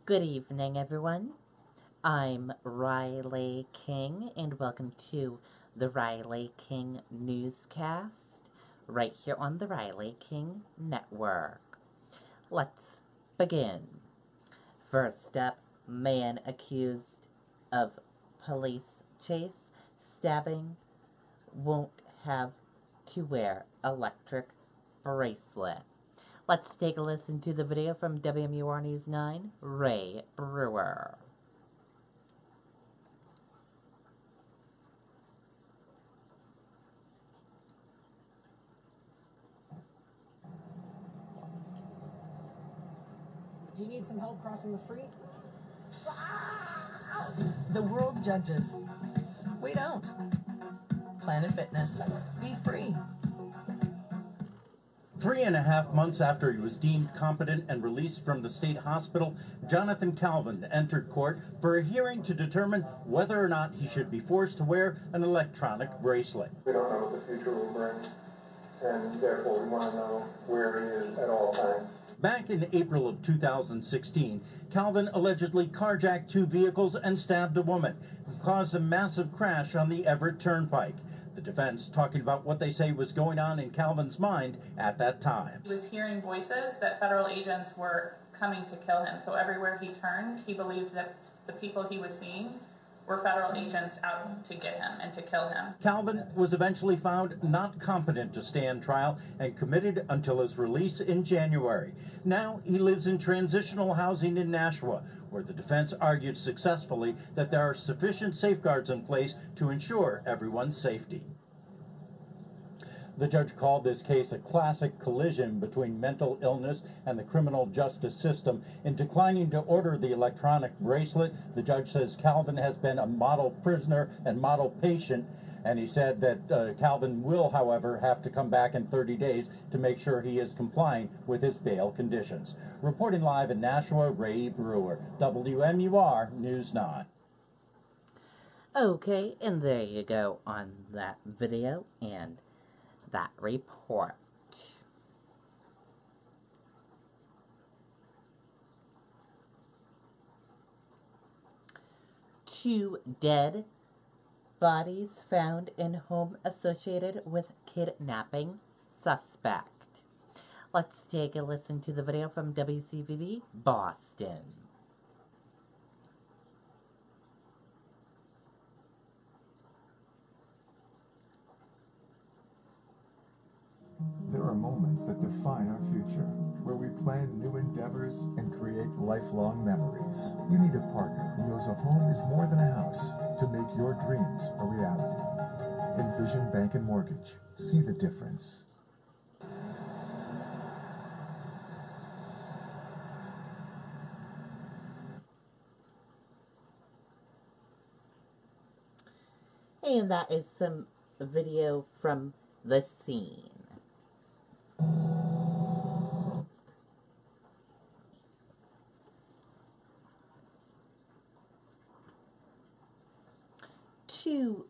Good evening, everyone. I'm Riley King, and welcome to the Riley King Newscast, right here on the Riley King Network. Let's begin. First up, man accused of police chase, stabbing, won't have to wear electric bracelet. Let's take a listen to the video from WMUR News 9, Ray Brewer. Do you need some help crossing the street? The world judges. We don't. Planet Fitness. Be free. 3.5 months after he was deemed competent and released from the state hospital, Jonathan Calvin entered court for a hearing to determine whether or not he should be forced to wear an electronic bracelet. We don't know what the future will bring, and therefore we want to know where he is at all times. Back in April of 2016, Calvin allegedly carjacked 2 vehicles and stabbed a woman, who caused a massive crash on the Everett Turnpike. The defense talking about what they say was going on in Calvin's mind at that time. He was hearing voices that federal agents were coming to kill him. So everywhere he turned, he believed that the people he was seeing were federal agents out to get him and to kill him. Calvin was eventually found not competent to stand trial and committed until his release in January. Now he lives in transitional housing in Nashua, where the defense argued successfully that there are sufficient safeguards in place to ensure everyone's safety. The judge called this case a classic collision between mental illness and the criminal justice system. In declining to order the electronic bracelet, the judge says Calvin has been a model prisoner and model patient, and he said that Calvin will, however, have to come back in 30 days to make sure he is complying with his bail conditions. Reporting live in Nashua, Ray Brewer, WMUR News 9. Okay, and there you go on that video and that report. Two dead bodies found in home associated with kidnapping suspect. Let's take a listen to the video from WCVB Boston. There are moments that define our future, where we plan new endeavors and create lifelong memories. You need a partner who knows a home is more than a house to make your dreams a reality. Envision Bank and Mortgage. See the difference. And that is some video from the scene. Two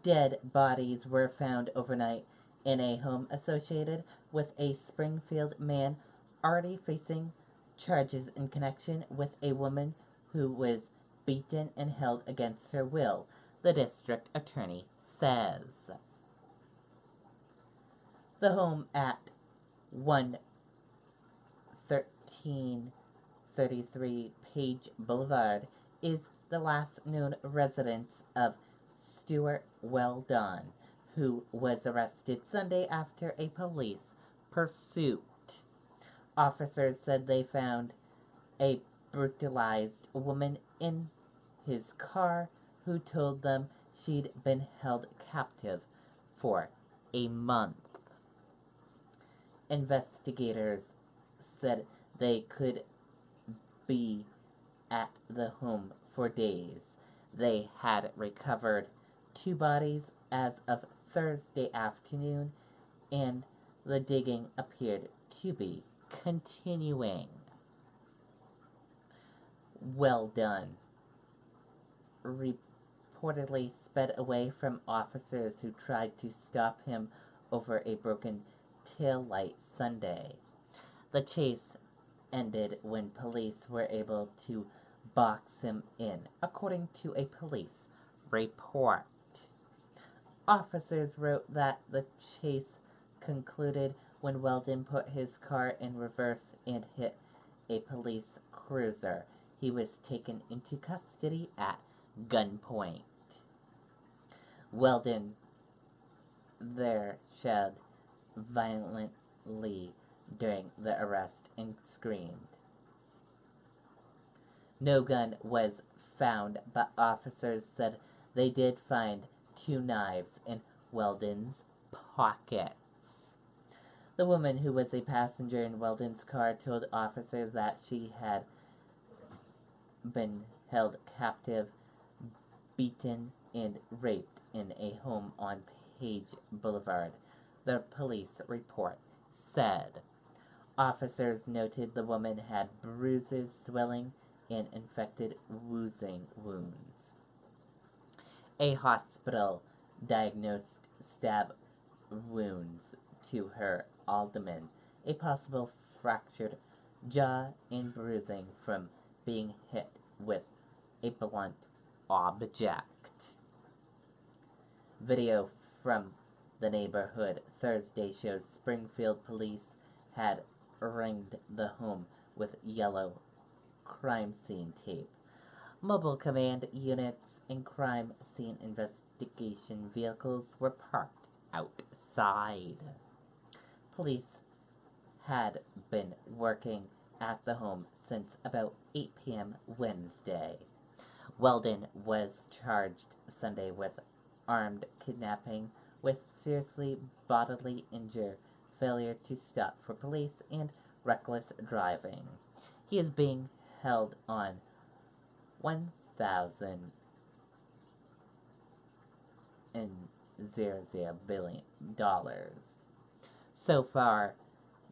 dead bodies were found overnight in a home associated with a Springfield man already facing charges in connection with a woman who was beaten and held against her will, the district attorney says. The home at 11333 Page Boulevard is the last known residence of Stuart Weldon, who was arrested Sunday after a police pursuit. Officers said they found a brutalized woman in his car who told them she'd been held captive for a month. Investigators said they could be at the home for days. They had recovered 2 bodies as of Thursday afternoon, and the digging appeared to be continuing. Weldon reportedly sped away from officers who tried to stop him over a broken taillight Sunday. The chase ended when police were able to box him in, according to a police report. Officers wrote that the chase concluded when Weldon put his car in reverse and hit a police cruiser. He was taken into custody at gunpoint. Weldon there shed violently during the arrest and screamed. No gun was found, but officers said they did find 2 knives in Weldon's pockets. The woman who was a passenger in Weldon's car told officers that she had been held captive, beaten, and raped in a home on Page Boulevard, the police report said. Officers noted the woman had bruises, swelling, and infected wounds. A hospital diagnosed stab wounds to her abdomen, a possible fractured jaw, and bruising from being hit with a blunt object. Video from the neighborhood Thursday shows Springfield police had ringed the home with yellow crime scene tape. Mobile command units and crime scene investigation vehicles were parked outside. Police had been working at the home since about 8 p.m. Wednesday. Weldon was charged Sunday with armed kidnapping with seriously bodily injury, failure to stop for police, and reckless driving. He is being held on $1,000 billion. So far,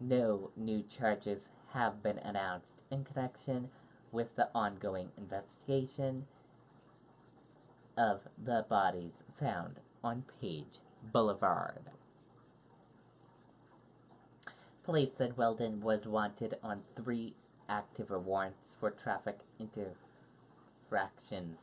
no new charges have been announced in connection with the ongoing investigation of the bodies found on Page Boulevard. Police said Weldon was wanted on 3 active warrants for traffic infractions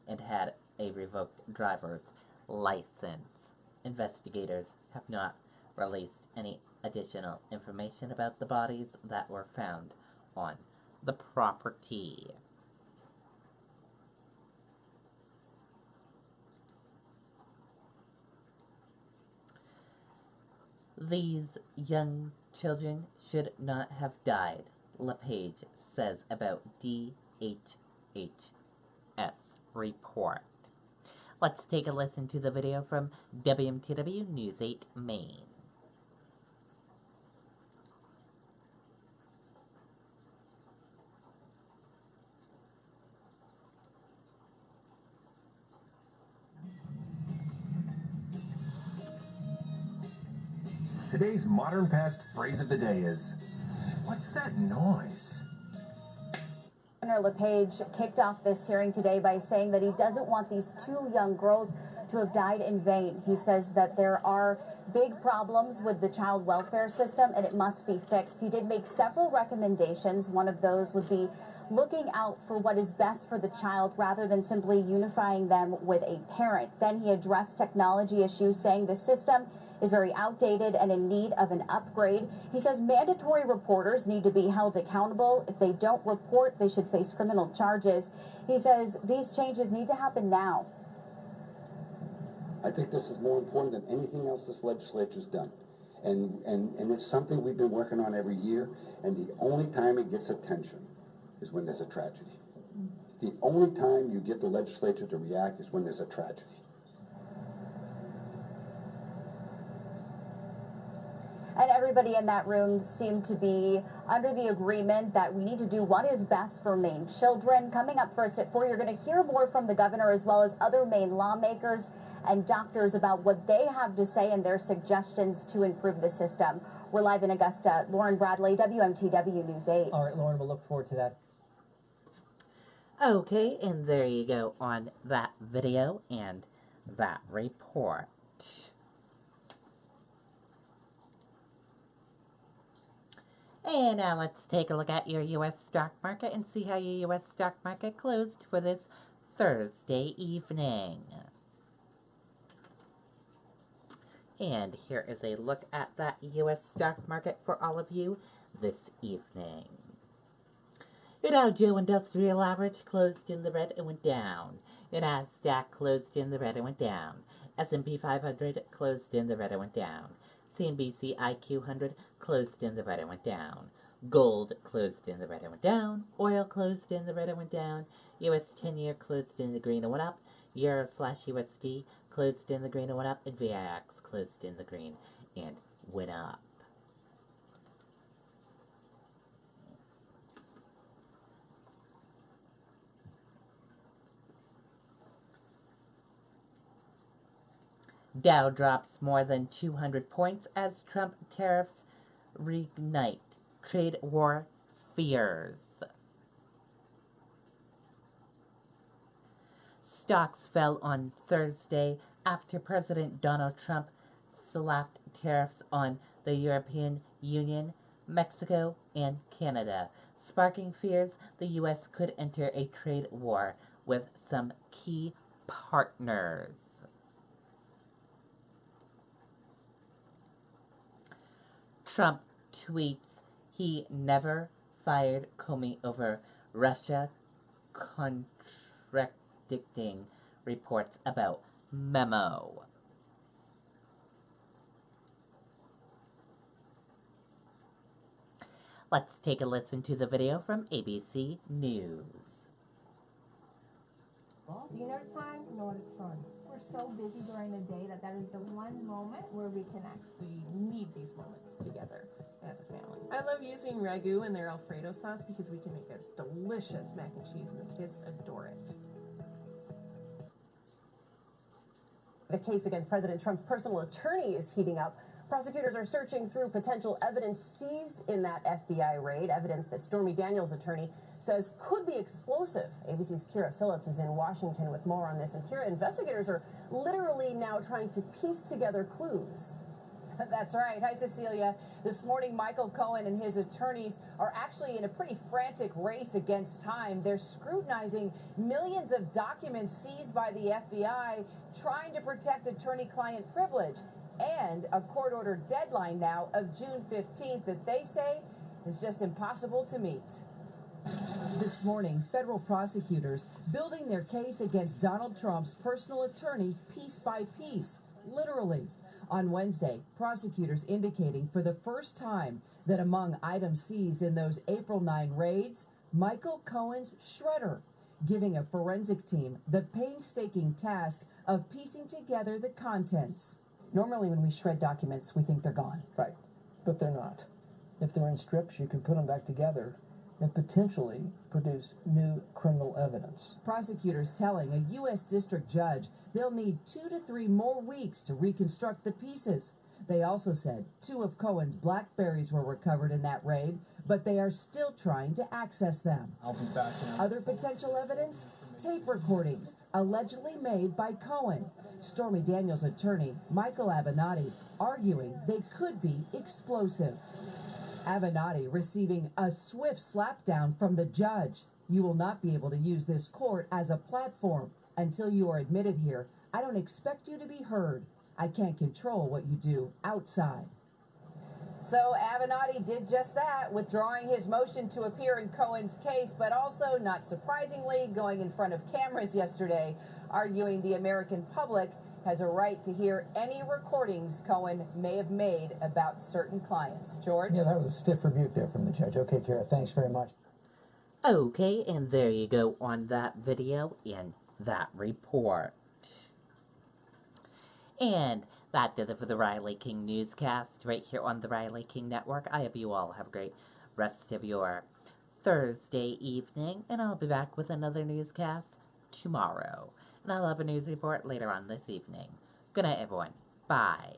and had a revoked driver's license. Investigators have not released any additional information about the bodies that were found on the property. These young children should not have died, LePage says about DHHS report. Let's take a listen to the video from WMTW News 8 Maine. Today's modern past phrase of the day is, what's that noise? Governor LePage kicked off this hearing today by saying that he doesn't want these 2 young girls to have died in vain. He says that there are big problems with the child welfare system and it must be fixed. He did make several recommendations. One of those would be looking out for what is best for the child rather than simply unifying them with a parent. Then he addressed technology issues, saying the system is very outdated and in need of an upgrade. He says mandatory reporters need to be held accountable. If they don't report, they should face criminal charges. He says these changes need to happen now. I think this is more important than anything else this legislature's done. And it's something we've been working on every year, and the only time it gets attention is when there's a tragedy. The only time you get the legislature to react is when there's a tragedy. And everybody in that room seemed to be under the agreement that we need to do what is best for Maine children. Coming up first at 4, you're going to hear more from the governor as well as other Maine lawmakers and doctors about what they have to say and their suggestions to improve the system. We're live in Augusta. Lauren Bradley, WMTW News 8. All right, Lauren, we'll look forward to that. Okay, and there you go on that video and that report. And now let's take a look at your U.S. stock market and see how your U.S. stock market closed for this Thursday evening. And here is a look at that U.S. stock market for all of you this evening. Your Dow Jones Industrial Average closed in the red and went down. Your Nasdaq closed in the red and went down. S&P 500 closed in the red and went down. CNBC IQ 100 closed in the red and went down. Gold closed in the red and went down. Oil closed in the red and went down. US 10-year closed in the green and went up. Euro/USD closed in the green and went up. And VIX closed in the green and went up. Dow drops more than 200 points as Trump tariffs reignite trade war fears. Stocks fell on Thursday after President Donald Trump slapped tariffs on the European Union, Mexico, and Canada, sparking fears the U.S. could enter a trade war with some key partners. Trump tweets he never fired Comey over Russia, contradicting reports about memo. Let's take a listen to the video from ABC News. Do you know the time? No, the time. We're so busy during the day that is the one moment where we connect. We need these moments together as a family. I love using ragu in their Alfredo sauce because we can make a delicious mac and cheese and the kids adore it. The case against President Trump's personal attorney is heating up. Prosecutors are searching through potential evidence seized in that FBI raid, evidence that Stormy Daniels' attorney says could be explosive. ABC's Kira Phillips is in Washington with more on this. And Kira, investigators are literally now trying to piece together clues. That's right. Hi, Cecilia. This morning, Michael Cohen and his attorneys are actually in a pretty frantic race against time. They're scrutinizing millions of documents seized by the FBI, trying to protect attorney-client privilege, and a court-ordered deadline now of June 15th that they say is just impossible to meet. This morning, federal prosecutors building their case against Donald Trump's personal attorney piece by piece, literally. On Wednesday, prosecutors indicating for the first time that among items seized in those April 9 raids, Michael Cohen's shredder, giving a forensic team the painstaking task of piecing together the contents. Normally when we shred documents, we think they're gone. Right, but they're not. If they're in strips, you can put them back together and potentially produce new criminal evidence. Prosecutors telling a U.S. district judge they'll need 2 to 3 more weeks to reconstruct the pieces. They also said 2 of Cohen's BlackBerries were recovered in that raid, but they are still trying to access them. I'll be back in. Other potential evidence? Tape recordings allegedly made by Cohen. Stormy Daniels' attorney, Michael Avenatti, arguing they could be explosive. Avenatti receiving a swift slapdown from the judge. You will not be able to use this court as a platform. Until you are admitted here, I don't expect you to be heard. I can't control what you do outside. So Avenatti did just that, withdrawing his motion to appear in Cohen's case, but also, not surprisingly, going in front of cameras yesterday, arguing the American public has a right to hear any recordings Cohen may have made about certain clients. George? Yeah, that was a stiff rebuke there from the judge. Okay, Kara, thanks very much. Okay, and there you go on that video and that report. And that did it for the Riley King Newscast right here on the Riley King Network. I hope you all have a great rest of your Thursday evening, and I'll be back with another newscast tomorrow. And I'll have a news report later on this evening. Good night, everyone. Bye.